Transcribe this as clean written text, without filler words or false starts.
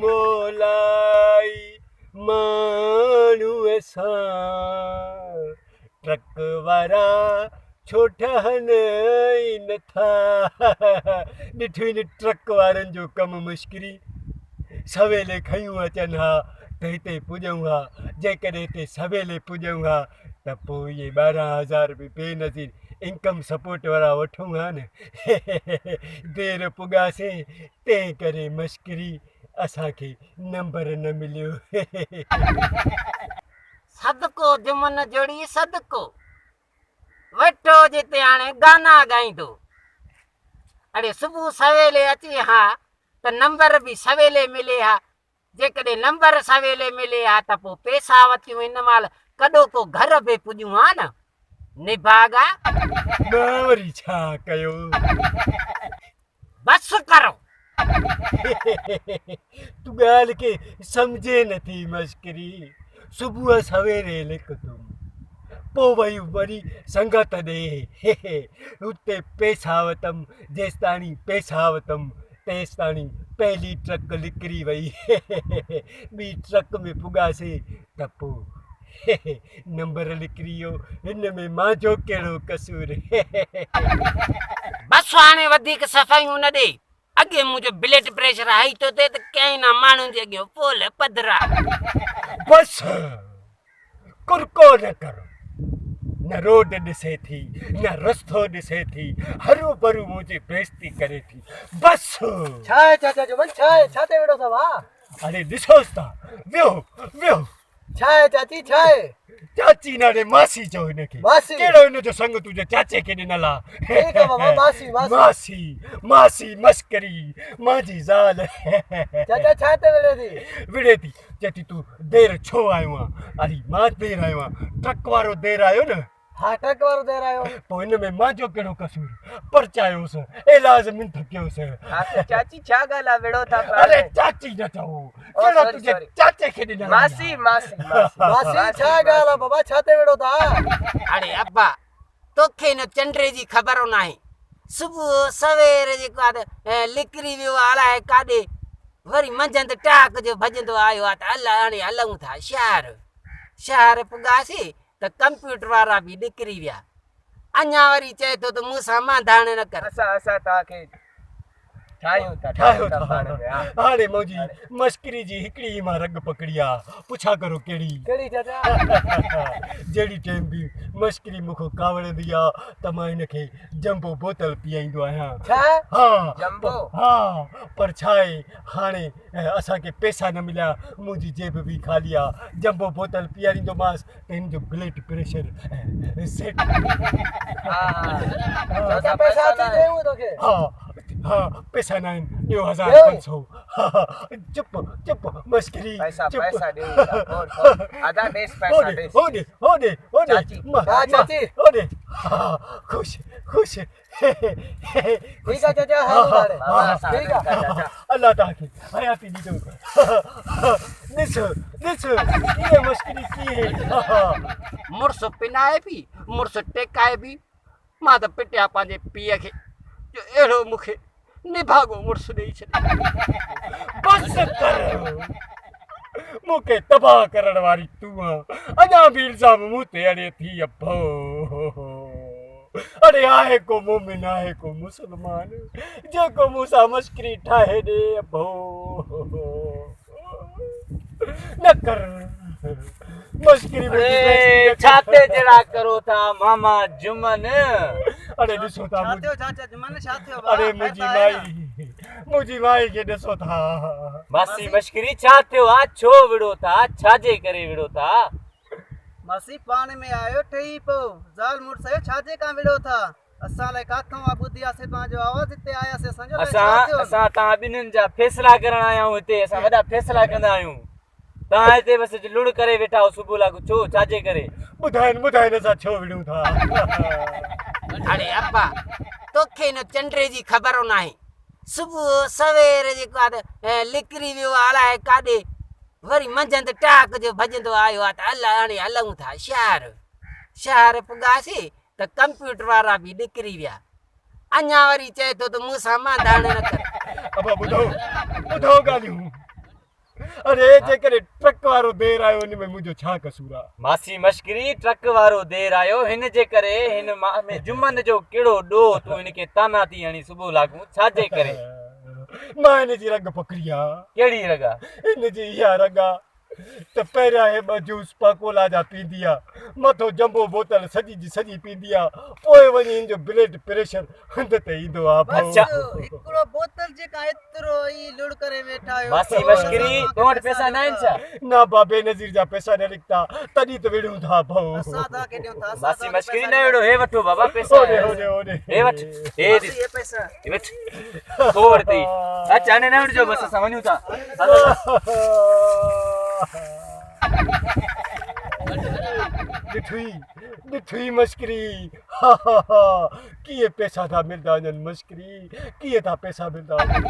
मोलाई माण्हू असां ट्रक वारा छोटहन ई नथा ॾिठो इन ट्रक वारनि जो कमु मुश्किरी सवेल खयूं अचनि हा त हिते पुॼूं हा जेकॾहिं हिते सवेल पुॼूं हा त पोइ इहे 12,000 बि बेनज़ीर इनकम सपोर्ट वारा वठूं हा न देरि पुॻासीं तंहिं करे मश्करी असांखे नंबर न मिलियो सदको जुमन जोड़ी सदको वेठो जिते हाणे गाना ॻाईंदो अड़े सुबुह सवेले अची हा त नंबर बि सवेले मिले हा जेकॾहिं नंबर सवेले मिले हा त पोइ पैसा वतियूं हिन महिल कॾो को घर बि पुॼूं हा न निभागा वरी छा कयो बस करो तूं ॻाल्हि खे सम्झे नथी मश्करी सुबुह सवेरे लिखंदुमि पोइ वई वरी संगत ॾे हुते पैसा वरितमि जेसिताणी पैसा वरितमि तेसिताणी पहली ट्रक निकिरी वई ॿी ट्रक में पुॻासीं त पोइ नंबर निकिरी वियो हिन में मुंहिंजो कहिड़ो कसूर बस हाणे वधीक सफ़ाइयूं न ॾे अॻे मुंहिंजो ब्लड प्रेशर हाई थो थिए त कंहिं न माण्हुनि जे अॻियो पोल पधरा बस कुरको न करो न रोड ॾिसे थी न रस्तो ॾिसे थी हरू भरू मुंहिंजी बेइज़ती करे थी बस छा आहे चाचा जुमन छा आहे छा ते वेठो अथव हा अरे ॾिसोसि था वियो वियो छा आहे चाची छा आहे चाची नाले मासी चओ हिनखे मासी कहिड़ो हिनजो संग तुंहिंजे चाचे खे ॾिनल ठीकु आहे बाबा मासी मासी मासी मासी मस्करी मुंहिंजी ज़ाल चाचा छा ते वेठे थी विड़े थी चए थी तूं देरि छो आयो आहे अरे मां देरि आयो आहियां ट्रक वारो देरि आयो न हा ट्रक वारो देरि आयो पोइ हिन में मुंहिंजो कहिड़ो कसूर परचायोसि इलाज मिंथ कयोसि हा त चाची छा ॻाल्हि आहे विड़ो था अरे चाची न चओ कहिड़ो तुंहिंजे चाचे खे ॾिनल मासी मासी मासी छा ॻाल्हि आहे बाबा छा ते वेठो था अड़े अब्बा तोखे हिन चंडे जी ख़बर न आहे सुबुह सवेर जेको आहे निकिरी वियो आहे अलाए काॾे वरी मंझंदि टाक जो भॼंदो आयो आहे त हाणे हलूं था शहर पुॻासीं त कंप्यूटर वारा बि निकिरी विया अञा वरी चए थो त मूंसां मांधाण न कर असां तव्हांखे ठाहियूं था पाण में हा हाणे मुंहिंजी मस्करी जी हिकिड़ी मां रग पकड़ी आहे पुछा करो कहिड़ी कहिड़ी चाचा जहिड़ी टाइम बि मस्करी मूंखां कावड़ंदी आहे त मां हिनखे जंबो बोतल पीआईंदो आहियां छा हा जंबो हा पर छा आहे हाणे असांखे पैसा न मिलिया मुंहिंजी जेब बि ख़ाली आहे जंबो बोतल पीआरींदोमांसि त हिन जो ब्लड प्रेशर सेट चाचा पैसा अची ॾियूं तोखे हा पैसा न आहिनि ॾियो 1,500 चुप चुप मस्करी पैसा चुप ॾियूं था आधा ॾेस पैसा ॾेस होॾे चाची। हा चाची होॾे हा ख़ुशि ठीकु आहे चाचा हा ठीकु आहे चाचा अल्लाह तव्हांखे हयाती ॾींदो ॾिस कीअं मस्करी कीअं मुड़ुस पिनाए बि मुड़ुस टेकाए बि मां त पिटिया पंहिंजे पीउ खे जो अहिड़ो मूंखे निभागो मुड़ुस ॾेई छॾे बस कर मूंखे तबाह करण वारी तूं आहे अञा बि इल्ज़ाम मूं ते अड़े थी अभो अड़े आहे को मोमिन आहे को मुस्लमान जेको मूंसां मस्करी ठाहे ॾे अभो न कर मस्करी छाते जड़ा करो था मामा जुमन अरे ॾिसो था छा थियो चाचा जुमन छा थियो अरे मुंहिंजी माई खे ॾिसो था मासी मश्करी छा थियो आहे छो विड़ो था छाजे करे विड़ो था मासी पाण में आयो ठही पियो ज़ाल मुड़ुस आयो छाजे खां विड़ो था असां लाइ काथों ॿुधियासीं तव्हांजो आवाज़ हिते आयासीं असां तव्हां ॿिन्हिनि जा फैसला करण आया आहियूं हिते असां वॾा फैसला कंदा आहियूं तव्हां हिते बसि लुड़ करे वेठा हो सुबुह लाॻू छो छाजे करे ॿुधाइनि असां छो विड़ूं था अड़े अब्बा तोखे हिन चंडे जी ख़बर न आहे सुबुह सवेर जेको आहे निकिरी वियो आहे अलाए काॾे वरी मंझंदि टाक जो भॼंदो आयो आहे त हाणे हलूं था शहर पुॻासीं त कंप्यूटर वारा बि निकिरी विया अञा वरी चए थो त मूंसां मांधाण न कर ॿुधो ॿुधो ॻाल्हियूं अरे जेकॾहिं ट्रक वारो देर आयो उन में मुंहिंजो छा कसूर आहे मासी मश्करी ट्रक वारो देर आयो हिन जे करे हिन मां में जुमन जो कहिड़ो ॾोह तूं हिनखे ताना थी हणी सुबुह लागू छाजे करे मां हिन जी रंग पकड़ी आहे कहिड़ी रगा हिन जी इहा रंग आहे त पहिरियां हे 2 जूस पाकोला जा पींदी आहे मथो जंबो बोतल सॼी जी सॼी पींदी आहे पोइ वञी हिन जो ब्लड प्रेशर हंध ते ईंदो आहे भाऊ बस हिकिड़ो बोतल जेका एतिरो ई लुड़ करे वेठा आहियो मासी मश्करी तो वटि पैसा न आहिनि छा ना बाबे नज़ीर जा पैसा न निकिता तॾहिं त विड़ूं था भाऊ असां तव्हांखे ॾियूं था मासी मश्करी न अहिड़ो हे वठो बाबा पैसा ओॾे ओॾे ओॾे हे वठ हे ॾिस ये पैसा हे वठ खोड़ अथई अच्छा हाणे न विझो बसि असां वञूं था हलो ॾिठी मश्करी हा हा हा कीअं पैसा था मिलंदा वञनि मश्करी कीअं था पैसा मिलंदा वञनि